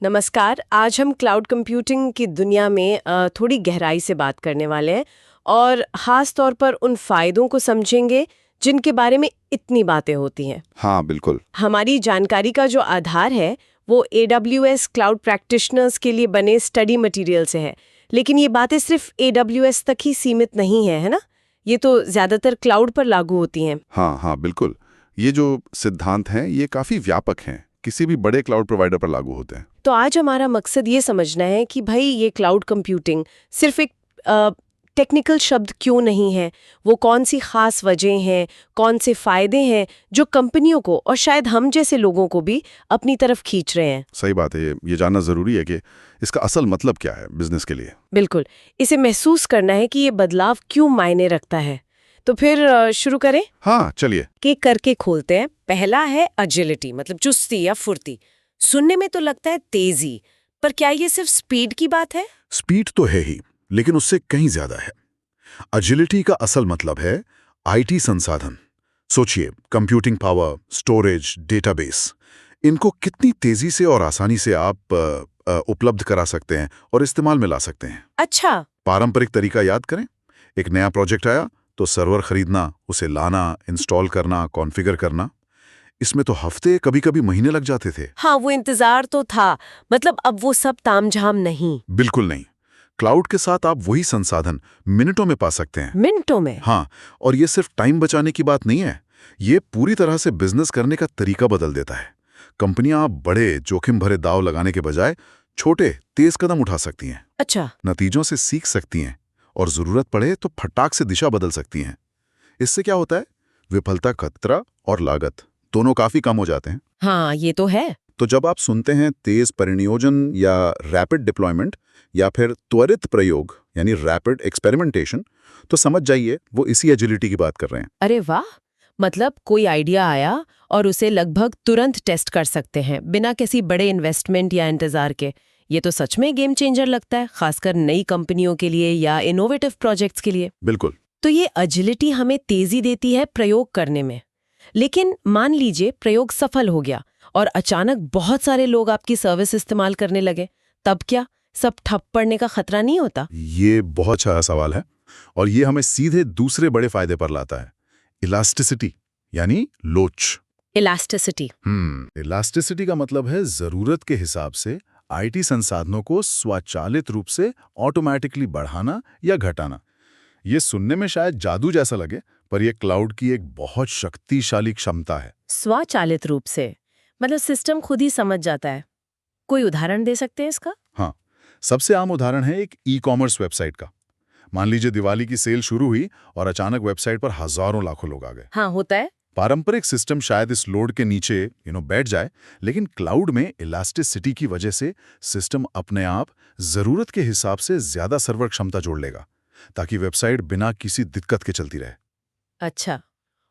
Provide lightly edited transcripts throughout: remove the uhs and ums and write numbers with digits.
नमस्कार। आज हम क्लाउड कंप्यूटिंग की दुनिया में थोड़ी गहराई से बात करने वाले हैं और ख़ास तौर पर उन फ़ायदों को समझेंगे जिनके बारे में इतनी बातें होती हैं। हाँ, बिल्कुल। हमारी जानकारी का जो आधार है वो AWS क्लाउड प्रैक्टिशनर्स के लिए बने स्टडी मटेरियल से है, लेकिन ये बातें सिर्फ AWS तक ही सीमित नहीं है ना? ये तो ज़्यादातर क्लाउड पर लागू होती हैं। हाँ हाँ, बिल्कुल। ये जो सिद्धांत हैं ये काफ़ी व्यापक हैं, किसी भी बड़े क्लाउड प्रोवाइडर पर लागू होते हैं। तो आज हमारा मकसद ये समझना है कि भाई ये क्लाउड कंप्यूटिंग सिर्फ एक टेक्निकल शब्द क्यों नहीं है, वो कौन सी खास वजह हैं, कौन से फायदे हैं जो कंपनियों को और शायद हम जैसे लोगों को भी अपनी तरफ खींच रहे हैं। सही बात है, ये जानना ज़रूरी है कि इसका असल मतलब क्या है बिजनेस के लिए। बिल्कुल, इसे महसूस करना है कि ये बदलाव क्यों मायने रखता है। तो फिर शुरू करें? हाँ, चलिए। के करके खोलते हैं। पहला है एजिलिटी, मतलब चुस्ती या फुर्ती। सुनने में तो लगता है तेजी, पर क्या ये सिर्फ स्पीड की बात है? स्पीड तो है ही, लेकिन उससे कहीं ज्यादा है। एजिलिटी का असल मतलब है आईटी संसाधन। सोचिए, कंप्यूटिंग पावर, स्टोरेज, डेटाबेस, इनको कितनी तेजी से और आसानी से आप उपलब्ध करा सकते हैं और इस्तेमाल में ला सकते हैं। अच्छा। पारंपरिक तरीका याद करें, एक नया प्रोजेक्ट आया तो सर्वर खरीदना, उसे लाना, इंस्टॉल करना, कॉन्फ़िगर करना, इसमें तो हफ्ते, कभी कभी महीने लग जाते थे। हाँ, वो इंतजार तो था, मतलब अब वो सब तामझाम नहीं। बिल्कुल नहीं। क्लाउड के साथ आप वही संसाधन मिनटों में पा सकते हैं। मिनटों में? हाँ, और ये सिर्फ टाइम बचाने की बात नहीं है, ये पूरी तरह से बिजनेस करने का तरीका बदल देता है। कंपनियां बड़े जोखिम भरे दाव लगाने के बजाय छोटे तेज कदम उठा सकती हैं। अच्छा। नतीजों से सीख सकती हैं और जरूरत पड़े तो फटाक से दिशा बदल सकती हैं। इससे क्या होता है, विफलता खतरा और लागत दोनों काफी कम हो जाते हैं। हाँ, ये तो है। तो जब आप सुनते हैं तेज परिनियोजन या रैपिड डिप्लॉयमेंट या फिर त्वरित प्रयोग यानी रैपिड एक्सपेरिमेंटेशन, तो समझ जाइए वो इसी एजिलिटी की बात कर रहे हैं। अरे वाह, मतलब कोई आइडिया आया और उसे लगभग तुरंत टेस्ट कर सकते हैं बिना किसी बड़े इन्वेस्टमेंट या इंतजार के। ये तो सच में गेम चेंजर लगता है, खासकर नई कंपनियों के लिए या इनोवेटिव प्रोजेक्ट्स के लिए। बिल्कुल। तो ये एजिलिटी हमें तेजी देती है प्रयोग करने में। लेकिन मान लीजिए प्रयोग सफल हो गया और अचानक बहुत सारे लोग आपकी सर्विस इस्तेमाल करने लगे, तब क्या सब ठप पड़ने का खतरा नहीं होता? ये बहुत अच्छा सवाल है और ये हमें सीधे दूसरे बड़े फायदे पर लाता है, इलास्टिसिटी यानी लोच। इलास्टिसिटी? इलास्टिसिटी का मतलब है जरूरत के हिसाब से आईटी संसाधनों को स्वचालित रूप से ऑटोमेटिकली बढ़ाना या घटाना। ये सुनने में शायद जादू जैसा लगे, पर यह क्लाउड की एक बहुत शक्तिशाली क्षमता है। स्वचालित रूप से मतलब सिस्टम खुद ही समझ जाता है। कोई उदाहरण दे सकते हैं इसका? हाँ, सबसे आम उदाहरण है एक ई-कॉमर्स वेबसाइट का। मान लीजिए दिवाली की सेल शुरू हुई और अचानक वेबसाइट पर हजारों लाखों लोग आ गए। हाँ, होता है। पारंपरिक सिस्टम शायद इस लोड के नीचे बैठ जाए, लेकिन क्लाउड में इलास्टिसिटी की वजह से सिस्टम अपने आप जरूरत के हिसाब से ज्यादा सर्वर क्षमता जोड़ लेगा, ताकि वेबसाइट बिना किसी दिक्कत के चलती रहे। अच्छा,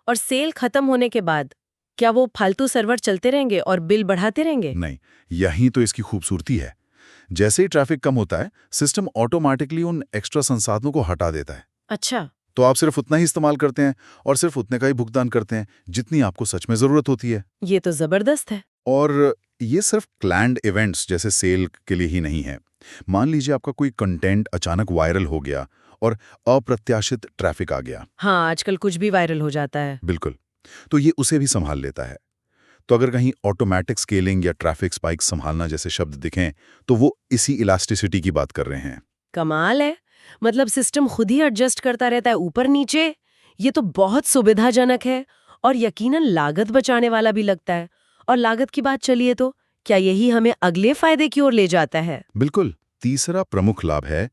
और सेल खत्म होने के बाद क्या वो फालतू सर्वर चलते रहेंगे और बिल बढ़ाते रहेंगे? नहीं, यही तो इसकी खूबसूरती है। जैसे ही ट्रैफिक कम होता है, सिस्टम ऑटोमेटिकली उन एक्स्ट्रा संसाधनों को हटा देता है। अच्छा। तो आप सिर्फ उतना ही इस्तेमाल करते हैं और सिर्फ उतने का ही भुगतान करते हैं जितनी आपको सच में जरूरत होती है। ये तो जबरदस्त है। और ये सिर्फ प्लान्ड इवेंट्स जैसे सेल के लिए ही नहीं है। मान लीजिए आपका कोई कंटेंट अचानक वायरल हो गया और अप्रत्याशित ट्रैफिक आ गया। हाँ, आजकल कुछ भी वायरल हो जाता है। बिल्कुल। तो ये उसे भी संभाल लेता है। तो अगर कहीं ऑटोमेटिक स्केलिंग या ट्रैफिक स्पाइक संभालना जैसे शब्द दिखें, तो वो इसी इलास्टिसिटी की बात कर रहे हैं। कमाल है, मतलब सिस्टम खुद ही एडजस्ट करता रहता है ऊपर नीचे। ये तो बहुत सुविधाजनक है और यकीनन लागत बचाने वाला भी लगता है। और लागत की बात चलिए तो क्या यही हमें अगले फायदे की ओर ले जाता है? बिल्कुल। तीसरा प्रमुख लाभ है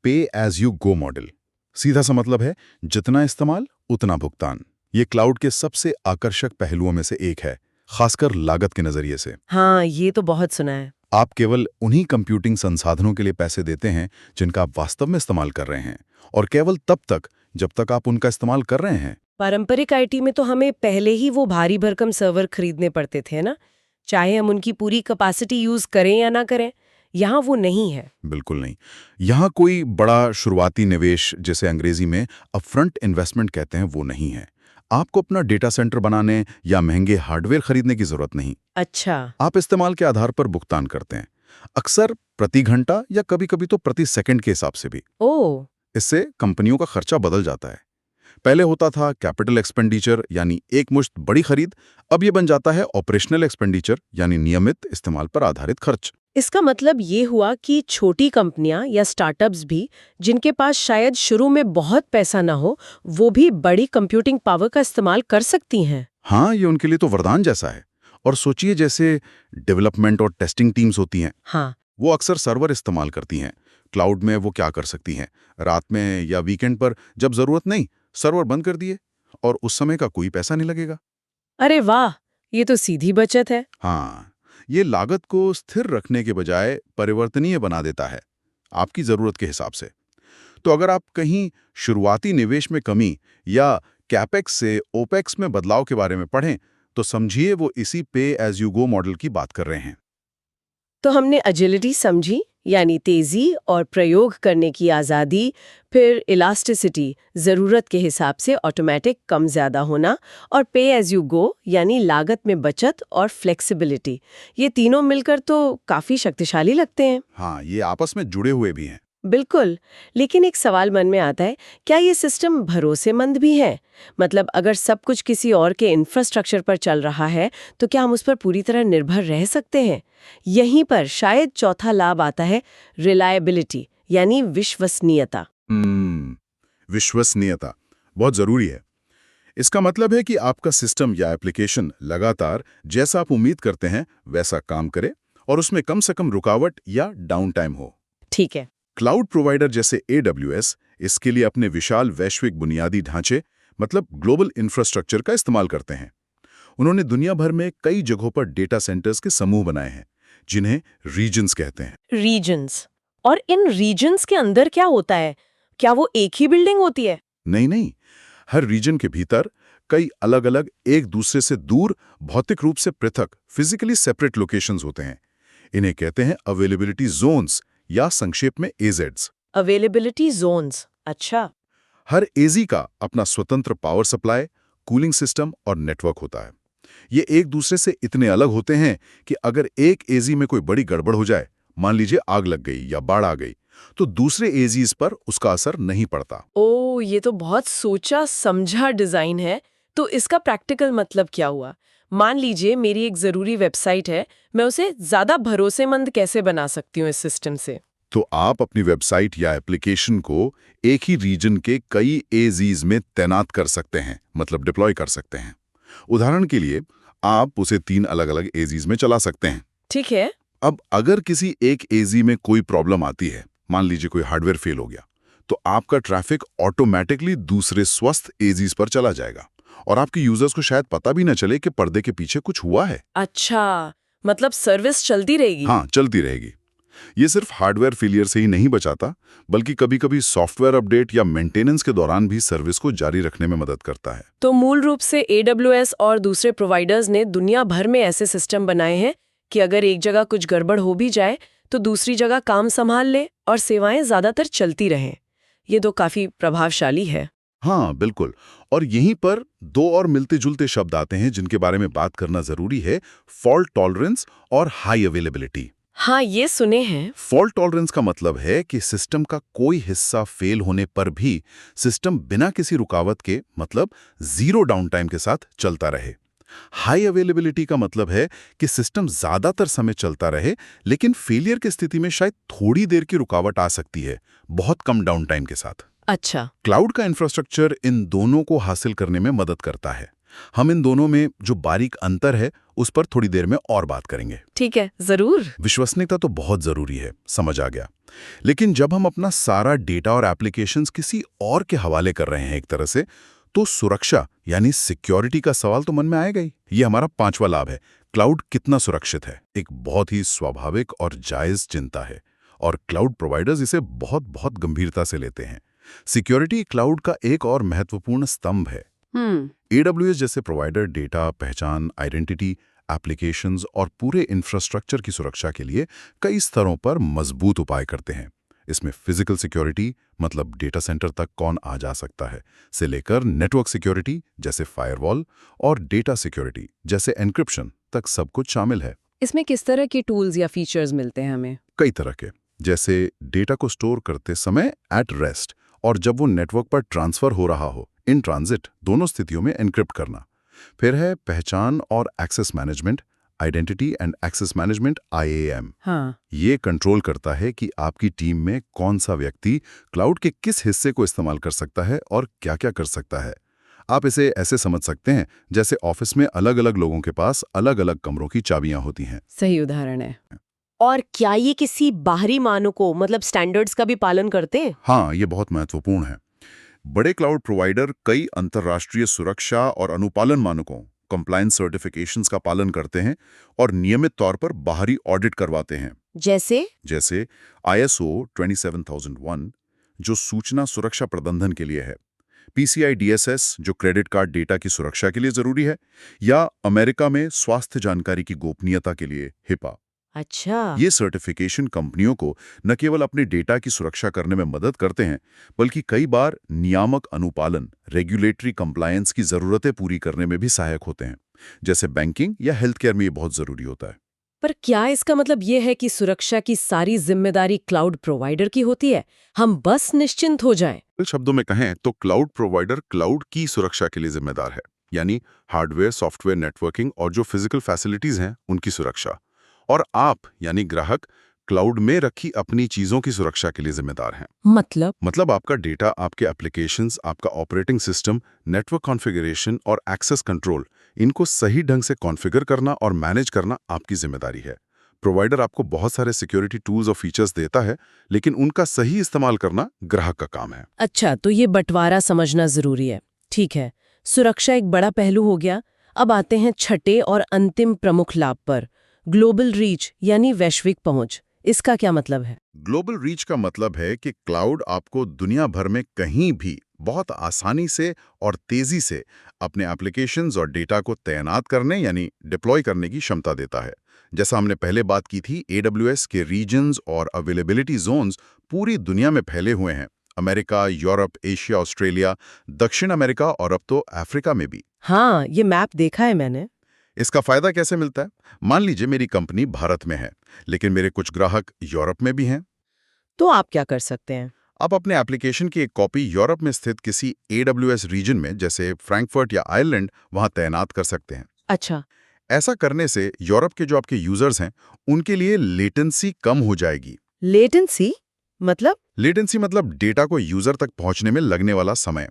पे एज यू गो मॉडल। सीधा सा मतलब है जितना इस्तेमाल उतना भुगतान। ये क्लाउड के सबसे आकर्षक पहलुओं में से एक है, खासकर लागत के नजरिए से। हाँ, ये तो बहुत सुना है। आप केवल उन्हीं कंप्यूटिंग संसाधनों के लिए पैसे देते हैं जिनका आप वास्तव में इस्तेमाल कर रहे हैं, और केवल तब तक जब तक आप उनका इस्तेमाल कर रहे हैं। पारंपरिक आईटी में तो हमें पहले ही वो भारी भरकम सर्वर खरीदने पड़ते थे ना, चाहे हम उनकी पूरी कैपेसिटी यूज करें या ना करें। यहाँ वो नहीं है। बिल्कुल नहीं। यहाँ कोई बड़ा शुरुआती निवेश, जिसे अंग्रेजी में अपफ्रंट इन्वेस्टमेंट कहते हैं, वो नहीं है। आपको अपना डेटा सेंटर बनाने या महंगे हार्डवेयर खरीदने की जरूरत नहीं। अच्छा। आप इस्तेमाल के आधार पर भुगतान करते हैं। अक्सर प्रति घंटा या कभी-कभी तो प्रति सेकंड के हिसाब से भी। ओह, इससे कंपनियों का खर्चा बदल जाता है। पहले होता था कैपिटल एक्सपेंडिचर यानी एक मुश्त बड़ी खरीद, अब ये बन जाता है ऑपरेशनल एक्सपेंडिचर यानी नियमित इस्तेमाल पर आधारित खर्च। इसका मतलब ये हुआ कि छोटी कंपनियां या स्टार्टअप्स भी, जिनके पास शायद शुरू में बहुत पैसा ना हो, वो भी बड़ी कंप्यूटिंग पावर का इस्तेमाल कर सकती हैं। हाँ, ये उनके लिए तो वरदान जैसा है। और सोचिए जैसे डेवलपमेंट और टेस्टिंग टीम्स होती हैं, हाँ, वो अक्सर सर्वर इस्तेमाल करती हैं। क्लाउड में वो क्या कर सकती हैं, रात में या वीकेंड पर जब जरूरत नहीं, सर्वर बंद कर दिए और उस समय का कोई पैसा नहीं लगेगा। अरे वाह, ये तो सीधी बचत है। हाँ, ये लागत को स्थिर रखने के बजाय परिवर्तनीय बना देता है, आपकी जरूरत के हिसाब से। तो अगर आप कहीं शुरुआती निवेश में कमी या कैपेक्स से ओपेक्स में बदलाव के बारे में पढ़ें, तो समझिए वो इसी पे एज यू गो मॉडल की बात कर रहे हैं। तो हमने एजिलिटी समझी, यानी तेजी और प्रयोग करने की आज़ादी, फिर इलास्टिसिटी, ज़रूरत के हिसाब से ऑटोमेटिक कम ज़्यादा होना, और पे एज यू गो यानी लागत में बचत और फ्लेक्सिबिलिटी। ये तीनों मिलकर तो काफ़ी शक्तिशाली लगते हैं। हाँ, ये आपस में जुड़े हुए भी हैं। बिल्कुल, लेकिन एक सवाल मन में आता है, क्या ये सिस्टम भरोसेमंद भी है? मतलब अगर सब कुछ किसी और के इंफ्रास्ट्रक्चर पर चल रहा है, तो क्या हम उस पर पूरी तरह निर्भर रह सकते हैं? यहीं पर शायद चौथा लाभ आता है, रिलायबिलिटी, यानी विश्वसनीयता। विश्वसनीयता बहुत जरूरी है। इसका मतलब है कि आपका सिस्टम या एप्लीकेशन लगातार जैसा आप उम्मीद करते हैं वैसा काम करे और उसमें कम से कम रुकावट या डाउन टाइम हो। ठीक है। क्लाउड प्रोवाइडर जैसे AWS इसके लिए अपने विशाल वैश्विक बुनियादी ढांचे मतलब ग्लोबल इंफ्रास्ट्रक्चर का इस्तेमाल करते हैं। उन्होंने दुनिया भर में कई जगहों पर डेटा सेंटर्स के समूह बनाए हैं, जिन्हें रीजन्स कहते हैं। रीजन्स। और इन रीजन्स के अंदर क्या होता है? क्या वो एक ही बिल्डिंग होती है? नहीं, हर रीजन के भीतर कई अलग अलग एक दूसरे से दूर भौतिक रूप से पृथक फिजिकली सेपरेट लोकेशंस होते हैं। इन्हें कहते हैं अवेलेबिलिटी जोन्स या संक्षेप में AZs। Availability Jones. अच्छा। हर AZ का अपना स्वतंत्र पावर सप्लाई, कूलिंग सिस्टम और नेटवर्क होता है। ये एक दूसरे से इतने अलग होते हैं कि अगर एक AZ में कोई बड़ी गड़बड़ हो जाए, मान लीजिए आग लग गई या बाढ़ आ गई, तो दूसरे AZs पर उसका असर नहीं पड़ता। ओ, ये तो बहुत सोचा समझा डिजाइन है। तो इसका प्रैक्टिकल मतलब क्या हुआ? मान लीजिए मेरी एक जरूरी वेबसाइट है, मैं उसे ज्यादा भरोसेमंद कैसे बना सकती हूँ इस सिस्टम से? तो आप अपनी वेबसाइट या एप्लीकेशन को एक ही रीजन के कई AZs में तैनात कर सकते हैं, मतलब डिप्लॉय कर सकते हैं। उदाहरण के लिए आप उसे 3 अलग-अलग AZs में चला सकते हैं। ठीक है। अब अगर किसी एक AZ में कोई प्रॉब्लम आती है, मान लीजिए कोई हार्डवेयर फेल हो गया, तो आपका ट्रैफिक ऑटोमेटिकली दूसरे स्वस्थ AZs पर चला जाएगा और आपके यूजर्स को शायद पता भी न चले कि पर्दे के पीछे कुछ हुआ है। अच्छा, मतलब सर्विस चलती रहेगी। हाँ, चलती रहेगी। ये सिर्फ हार्डवेयर फेलियर से ही नहीं बचाता, बल्कि कभी-कभी सॉफ्टवेयर अपडेट या मेंटेनेंस के दौरान भी सर्विस को जारी रखने में मदद करता है। तो मूल रूप से AWS और दूसरे प्रोवाइडर्स ने दुनिया भर में ऐसे सिस्टम बनाए हैं कि अगर एक जगह कुछ गड़बड़ हो भी जाए, तो दूसरी जगह काम संभाल ले और सेवाएं ज्यादातर चलती रहें। ये तो काफी प्रभावशाली है। हाँ, बिल्कुल। और यहीं पर 2 और मिलते-जुलते शब्द आते हैं जिनके बारे में बात करना जरूरी है, फॉल्ट टॉलरेंस और हाई अवेलेबिलिटी। हाँ, ये सुने हैं। फॉल्ट टॉलरेंस का मतलब है कि सिस्टम का कोई हिस्सा फेल होने पर भी सिस्टम बिना किसी रुकावट के मतलब जीरो डाउन टाइम के साथ चलता रहे। हाई अवेलेबिलिटी का मतलब है कि सिस्टम ज्यादातर समय चलता रहे, लेकिन फेलियर की स्थिति में शायद थोड़ी देर की रुकावट आ सकती है, बहुत कम डाउन टाइम के साथ। अच्छा। क्लाउड का इंफ्रास्ट्रक्चर इन दोनों को हासिल करने में मदद करता है। हम इन दोनों में जो बारीक अंतर है उस पर थोड़ी देर में और बात करेंगे। ठीक है, जरूर। विश्वसनीयता तो बहुत जरूरी है, समझ आ गया। लेकिन जब हम अपना सारा डेटा और एप्लीकेशंस किसी और के हवाले कर रहे हैं एक तरह से, तो सुरक्षा यानी सिक्योरिटी का सवाल तो मन में आएगा ही। ये हमारा 5वां लाभ है, क्लाउड कितना सुरक्षित है। एक बहुत ही स्वाभाविक और जायज चिंता है और क्लाउड प्रोवाइडर्स इसे बहुत बहुत गंभीरता से लेते हैं। सिक्योरिटी क्लाउड का एक और महत्वपूर्ण स्तंभ है। AWS जैसे प्रोवाइडर डेटा, पहचान, आइडेंटिटी, एप्लीकेशंस और पूरे इंफ्रास्ट्रक्चर की सुरक्षा के लिए कई स्तरों पर मजबूत उपाय करते हैं। इसमें फिजिकल सिक्योरिटी मतलब डेटा सेंटर तक कौन आ जा सकता है से लेकर नेटवर्क सिक्योरिटी जैसे फायरवॉल और डेटा सिक्योरिटी जैसे एन्क्रिप्शन तक सब कुछ शामिल है। इसमें किस तरह के टूल्स या फीचर्स मिलते हैं हमें? कई तरह के, जैसे डेटा को स्टोर करते समय एट रेस्ट और जब वो नेटवर्क पर ट्रांसफर हो रहा हो इन ट्रांजिट, दोनों स्थितियों में एन्क्रिप्ट करना। फिर है पहचान और access management, identity and access management IAM। हाँ, ये कंट्रोल करता है कि आपकी टीम में कौन सा व्यक्ति क्लाउड के किस हिस्से को इस्तेमाल कर सकता है और क्या-क्या कर सकता है। आप इसे ऐसे समझ सकते हैं जैसे ऑफिस में अलग-अलग लोगों के पास अलग-अलग कमरों की चाबियां होती हैं। सही उदाहरण है। और क्या ये किसी बाहरी मानकों मतलब स्टैंडर्ड्स का भी पालन करते हैं? हाँ, ये बहुत महत्वपूर्ण है। बड़े क्लाउड प्रोवाइडर कई अंतर्राष्ट्रीय सुरक्षा और अनुपालन मानकों कंप्लायंस सर्टिफिकेशंस का पालन करते हैं और नियमित तौर पर बाहरी ऑडिट करवाते हैं। जैसे ISO 27001 जो सूचना सुरक्षा प्रबंधन के लिए है, PCI DSS जो क्रेडिट कार्ड डेटा की सुरक्षा के लिए जरूरी है, या अमेरिका में स्वास्थ्य जानकारी की गोपनीयता के लिए HIPAA। अच्छा, ये सर्टिफिकेशन कंपनियों को न केवल अपने डेटा की सुरक्षा करने में मदद करते हैं, बल्कि कई बार नियामक अनुपालन रेगुलेटरी कंप्लायंस की जरूरतें पूरी करने में भी सहायक होते हैं। जैसे बैंकिंग या हेल्थ केयर में ये बहुत जरूरी होता है। पर क्या इसका मतलब ये है कि सुरक्षा की सारी जिम्मेदारी क्लाउड प्रोवाइडर की होती है? हम बस निश्चिंत हो जाएं? कुछ शब्दों में कहें तो क्लाउड प्रोवाइडर क्लाउड की सुरक्षा के लिए जिम्मेदार है, यानी हार्डवेयर, सॉफ्टवेयर, नेटवर्किंग और जो फिजिकल फैसिलिटीज हैं उनकी सुरक्षा। और आप यानी ग्राहक क्लाउड में रखी अपनी चीजों की सुरक्षा के लिए जिम्मेदार हैं। मतलब आपका डेटा, आपके एप्लीकेशंस, आपका ऑपरेटिंग सिस्टम, नेटवर्क कॉन्फ़िगरेशन और एक्सेस कंट्रोल, इनको सही ढंग से कॉन्फ़िगर करना और मैनेज करना आपकी जिम्मेदारी है। प्रोवाइडर आपको बहुत सारे सिक्योरिटी टूल्स और फीचर्स देता है, लेकिन उनका सही इस्तेमाल करना ग्राहक का काम है। अच्छा, तो ये बंटवारा समझना जरूरी है। ठीक है, सुरक्षा एक बड़ा पहलू हो गया। अब आते हैं छठे और अंतिम प्रमुख लाभ पर, ग्लोबल रीच यानी वैश्विक पहुंच। इसका क्या मतलब है? ग्लोबल रीच का मतलब है कि क्लाउड आपको दुनिया भर में कहीं भी बहुत आसानी से और तेजी से अपने एप्लीकेशंस और डेटा को तैनात करने यानी डिप्लॉय करने की क्षमता देता है। जैसा हमने पहले बात की थी, AWS के रीजन्स और अवेलेबिलिटी जोन्स पूरी दुनिया में फैले हुए हैं। अमेरिका, यूरोप, एशिया, ऑस्ट्रेलिया, दक्षिण अमेरिका और अब तो अफ्रीका में भी। हाँ, ये मैप देखा है मैंने। इसका फायदा कैसे मिलता है? मान लीजिए मेरी कंपनी भारत में है, लेकिन मेरे कुछ ग्राहक यूरोप में भी हैं। तो आप क्या कर सकते हैं? आप अपने एप्लीकेशन की एक कॉपी यूरोप में स्थित किसी AWS रीजन में, जैसे फ्रैंकफर्ट या आयरलैंड, वहां तैनात कर सकते हैं। अच्छा, ऐसा करने से यूरोप के जो आपके यूजर्स हैं, उनके लिए लेटेंसी कम हो जाएगी। लेटेंसी मतलब? लेटेंसी मतलब डेटा को यूजर तक पहुंचने में लगने वाला समय।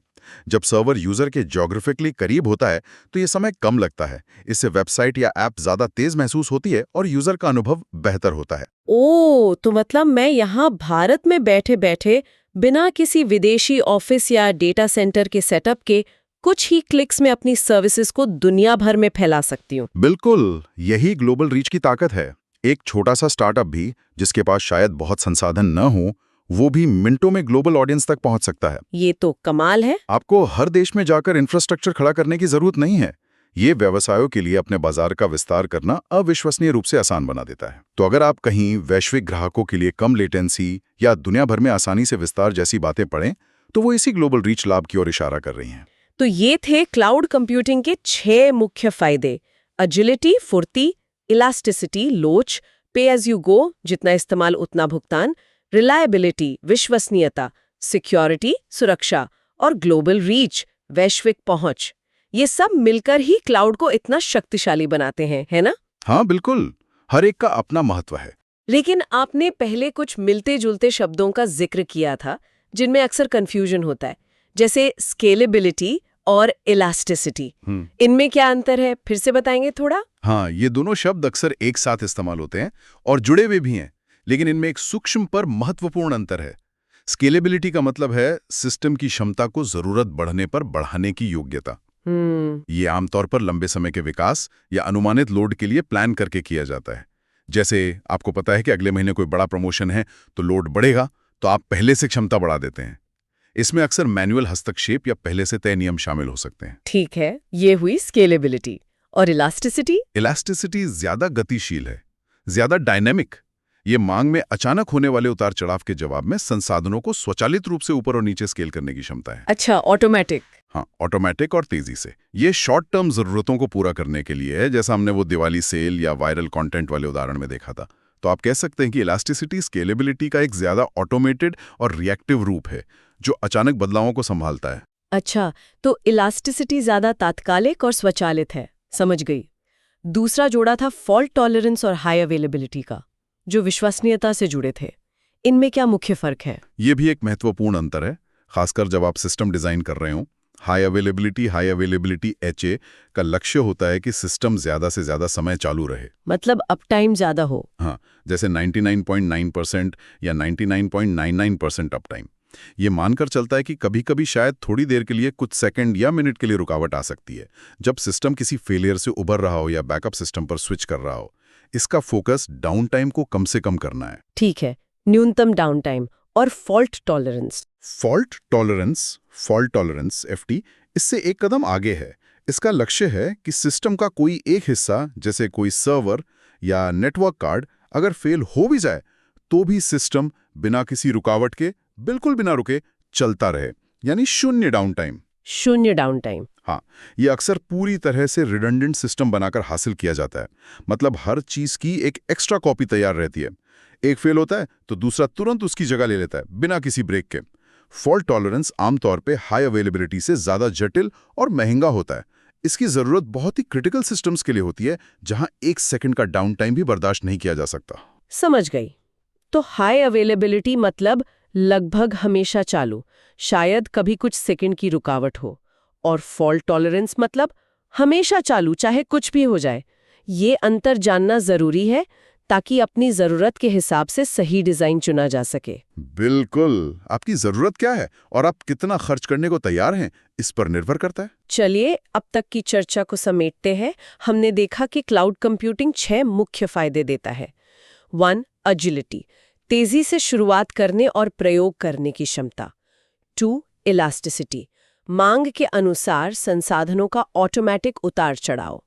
जब सर्वर यूजर के ज्योग्राफिकली करीब होता है तो ये समय कम लगता है। इससे वेबसाइट या ऐप ज्यादा तेज महसूस होती है और यूजर का अनुभव बेहतर होता है। ओ, तो मतलब मैं यहाँ भारत में बैठे-बैठे बिना किसी विदेशी ऑफिस या डेटा सेंटर के सेटअप के कुछ ही क्लिक्स में अपनी सर्विसेज को दुनिया भर में फैला सकती हूँ। बिल्कुल, यही ग्लोबल रीच की ताकत है। एक छोटा सा स्टार्टअप भी जिसके पास शायद बहुत संसाधन न हो, वो भी मिनटों में ग्लोबल ऑडियंस तक पहुंच सकता है। ये तो कमाल है। आपको हर देश में जाकर इंफ्रास्ट्रक्चर खड़ा करने की जरूरत नहीं है। ये व्यवसायों के लिए अपने बाजार का विस्तार करना अविश्वसनीय रूप से आसान बना देता है। तो अगर आप कहीं वैश्विक ग्राहकों के लिए कम लेटेंसी या दुनिया भर में आसानी से विस्तार जैसी बातें पढ़ें, तो वो इसी ग्लोबल रीच लाभ की ओर इशारा कर रही हैं। तो ये थे क्लाउड कंप्यूटिंग के 6 मुख्य फायदे। एजिलिटी, फुर्ती, इलास्टिसिटी, लोच, पे एज यू गो, जितना इस्तेमाल उतना भुगतान, रिलायबिलिटी, विश्वसनीयता, सिक्योरिटी, सुरक्षा और ग्लोबल रीच, वैश्विक पहुंच। ये सब मिलकर ही क्लाउड को इतना शक्तिशाली बनाते हैं, है ना? हाँ बिल्कुल, हर एक का अपना महत्व है। लेकिन आपने पहले कुछ मिलते-जुलते शब्दों का जिक्र किया था, जिनमें अक्सर कंफ्यूजन होता है, जैसे स्केलेबिलिटी और इलास्टिसिटी। इनमें क्या अंतर है, फिर से बताएंगे थोड़ा? हाँ, ये दोनों शब्द अक्सर एक साथ इस्तेमाल होते हैं और जुड़े हुए भी हैं, लेकिन इनमें एक सूक्ष्म पर महत्वपूर्ण अंतर है। स्केलेबिलिटी का मतलब है सिस्टम की क्षमता को जरूरत बढ़ने पर बढ़ाने की योग्यता। ये आमतौर पर लंबे समय के विकास या अनुमानित लोड के लिए प्लान करके किया जाता है। जैसे आपको पता है कि अगले महीने कोई बड़ा प्रमोशन है तो लोड बढ़ेगा, तो आप पहले से क्षमता बढ़ा देते हैं। इसमें अक्सर मैनुअल हस्तक्षेप या पहले से तय नियम शामिल हो सकते हैं। ठीक है, ये हुई स्केलेबिलिटी। और इलास्टिसिटी? इलास्टिसिटी ज्यादा गतिशील है, ज्यादा डायनेमिक। ये मांग में अचानक होने वाले उतार चढ़ाव के जवाब में संसाधनों को स्वचालित रूप से ऊपर और नीचे स्केल करने की क्षमता है। अच्छा, ऑटोमेटिक। हाँ, ऑटोमेटिक और तेजी से। ये शॉर्ट टर्म जरूरतों को पूरा करने के लिए है, जैसा हमने वो दिवाली सेल या वायरल कंटेंट वाले उदाहरण में देखा था। तो आप कह सकते हैं कि इलास्टिसिटी स्केलेबिलिटी का एक ज्यादा ऑटोमेटेड और रिएक्टिव रूप है जो अचानक बदलावों को संभालता है। अच्छा, तो इलास्टिसिटी ज्यादा तात्कालिक और स्वचालित है, समझ गई। दूसरा जोड़ा था फॉल्ट टॉलरेंस और हाई अवेलेबिलिटी का, जो विश्वसनीयता से जुड़े थे। इनमें क्या मुख्य फर्क है? ये भी एक महत्वपूर्ण अंतर है, खासकर जब आप सिस्टम डिजाइन कर रहे हो। हाई अवेलेबिलिटी HA का लक्ष्य होता है कि सिस्टम ज्यादा से ज्यादा समय चालू रहे, मतलब अप टाइम ज्यादा हो। हाँ, जैसे 99.9% या 99.99% अप टाइम। ये मानकर चलता है कि कभी-कभी शायद थोड़ी देर के लिए, कुछ सेकंड या मिनट के लिए रुकावट आ सकती है, जब सिस्टम किसी फेलियर से उबर रहा हो या बैकअप सिस्टम पर स्विच कर रहा हो। इसका फोकस डाउन टाइम को कम से कम करना है। ठीक है, न्यूनतम डाउन टाइम और fault tolerance. Fault tolerance FT इससे एक कदम आगे है। इसका लक्ष्य है कि सिस्टम का कोई एक हिस्सा, जैसे कोई सर्वर या नेटवर्क कार्ड, अगर फेल हो भी जाए तो भी सिस्टम बिना किसी रुकावट के, बिल्कुल बिना रुके चलता रहे, यानी शून्य डाउन टाइम। शून्य डाउन टाइम। हाँ, ये अक्सर पूरी तरह से रिडंडेंट सिस्टम बनाकर हासिल किया जाता है। मतलब हर चीज की एक एक्स्ट्रा कॉपी तैयार रहती है। एक फेल होता है तो दूसरा तुरंत उसकी जगह ले लेता है, बिना किसी ब्रेक के। फॉल्ट टॉलरेंस आमतौर पे हाई अवेलेबिलिटी से ज्यादा जटिल और महंगा होता है। इसकी जरूरत बहुत ही क्रिटिकल सिस्टम्स के लिए होती है, जहां 1 सेकंड का डाउन टाइम भी बर्दाश्त नहीं किया जा सकता। समझ गई। तो हाई अवेलेबिलिटी मतलब लगभग हमेशा चालू, शायद कभी कुछ सेकंड की रुकावट हो। और फॉल्ट टॉलरेंस मतलब हमेशा चालू, चाहे कुछ भी हो जाए। ये अंतर जानना जरूरी है ताकि अपनी जरूरत के हिसाब से सही डिजाइन चुना जा सके। बिल्कुल, आपकी जरूरत क्या है और आप कितना खर्च करने को तैयार हैं, इस पर निर्भर करता है। चलिए अब तक की चर्चा को समेटते हैं। हमने देखा कि क्लाउड कंप्यूटिंग 6 मुख्य फायदे देता है। 1. एजिलिटी, तेजी से शुरुआत करने और प्रयोग करने की क्षमता। 2. इलास्टिसिटी, मांग के अनुसार संसाधनों का ऑटोमेटिक उतार चढ़ाव।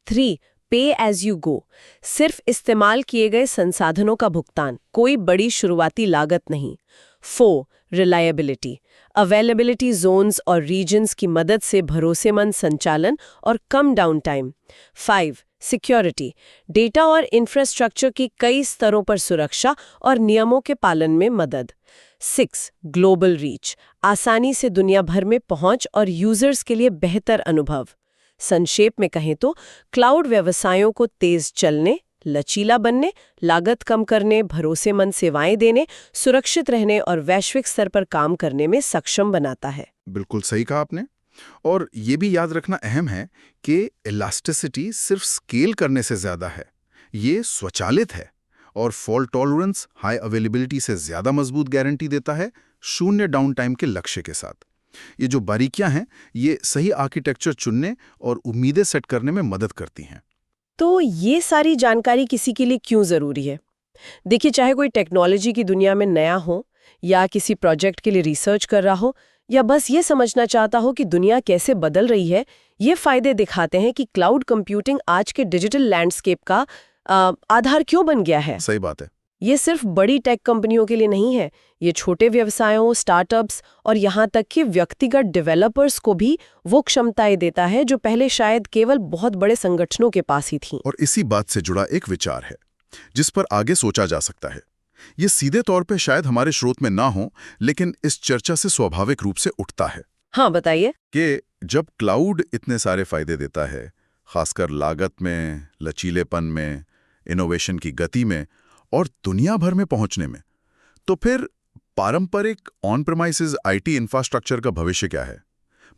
3. पे एज यू गो, सिर्फ इस्तेमाल किए गए संसाधनों का भुगतान, कोई बड़ी शुरुआती लागत नहीं। 4. रिलायबिलिटी, अवेलेबिलिटी जोन्स और रीजन्स की मदद से भरोसेमंद संचालन और come down time. 5. Security, data और इंफ्रास्ट्रक्चर की कई स्तरों पर सुरक्षा और नियमों के पालन में मदद। 6. ग्लोबल रीच, आसानी से दुनिया भर में पहुंच और यूजर्स के लिए बेहतर अनुभव। संक्षेप में कहें तो क्लाउड व्यवसायों को तेज चलने, लचीला बनने, लागत कम करने, भरोसेमंद सेवाएं देने, सुरक्षित रहने और वैश्विक स्तर पर काम करने में सक्षम बनाता है। बिल्कुल सही कहा आपने। और ये भी याद रखना अहम है कि इलास्टिसिटी सिर्फ स्केल करने से ज्यादा है, ये स्वचालित है। और फॉल्ट टॉलरेंस हाई अवेलेबिलिटी से ज्यादा मजबूत गारंटी देता है, शून्य डाउन टाइम के लक्ष्य के साथ। ये जो बारीकियां हैं, ये सही आर्किटेक्चर चुनने और उम्मीदें सेट करने में मदद करती हैं। तो ये सारी जानकारी किसी के लिए क्यों जरूरी है? देखिए, चाहे कोई टेक्नोलॉजी की दुनिया में नया हो, या किसी प्रोजेक्ट के लिए रिसर्च कर रहा हो, या बस ये समझना चाहता हो कि दुनिया कैसे बदल रही है, ये फायदे दिखाते हैं कि क्लाउड कंप्यूटिंग आज के डिजिटल लैंडस्केप का आधार क्यों बन गया है। सही बात है। ये सिर्फ बड़ी टेक कंपनियों के लिए नहीं है, ये छोटे व्यवसायों, स्टार्टअप्स और यहाँ तक कि व्यक्तिगत डेवलपर्स को भी वो क्षमताएं देता है जो पहले शायद केवल बहुत बड़े संगठनों के पास ही थीं। और इसी बात से जुड़ा एक विचार है जिस पर आगे सोचा जा सकता है। ये सीधे तौर पे शायद हमारे स्रोत में ना हो, लेकिन इस चर्चा से स्वाभाविक रूप से उठता है। हाँ, बताइए। कि जब क्लाउड इतने सारे फायदे देता है, खासकर लागत में, लचीलेपन में, इनोवेशन की गति में और दुनिया भर में पहुंचने में, तो फिर पारंपरिक ऑन प्रेमाइसेस IT इंफ्रास्ट्रक्चर का भविष्य क्या है?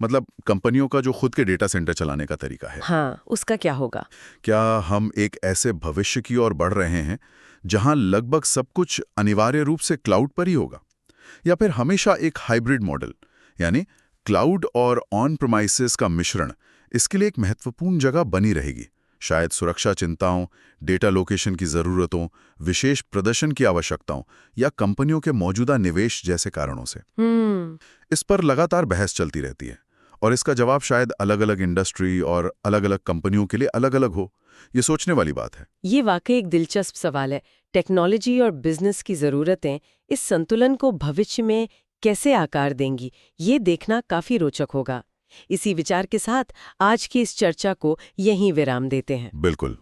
मतलब कंपनियों का जो खुद के डेटा सेंटर चलाने का तरीका है। हाँ, उसका क्या होगा? क्या हम एक ऐसे भविष्य की ओर बढ़ रहे हैं जहां लगभग सब कुछ अनिवार्य रूप से क्लाउड पर ही होगा, या फिर हमेशा एक हाइब्रिड मॉडल, यानी क्लाउड और ऑन प्रेमाइसेस का मिश्रण इसके लिए एक महत्वपूर्ण जगह बनी रहेगी? शायद सुरक्षा चिंताओं, डेटा लोकेशन की जरूरतों, विशेष प्रदर्शन की आवश्यकताओं या कंपनियों के मौजूदा निवेश जैसे कारणों से। इस पर लगातार बहस चलती रहती है और इसका जवाब शायद अलग-अलग इंडस्ट्री और अलग-अलग कंपनियों के लिए अलग-अलग हो। ये सोचने वाली बात है। ये वाकई एक दिलचस्प सवाल है। टेक्नोलॉजी और बिजनेस की ज़रूरतें इस संतुलन को भविष्य में कैसे आकार देंगी, ये देखना काफ़ी रोचक होगा। इसी विचार के साथ आज की इस चर्चा को यहीं विराम देते हैं। बिल्कुल।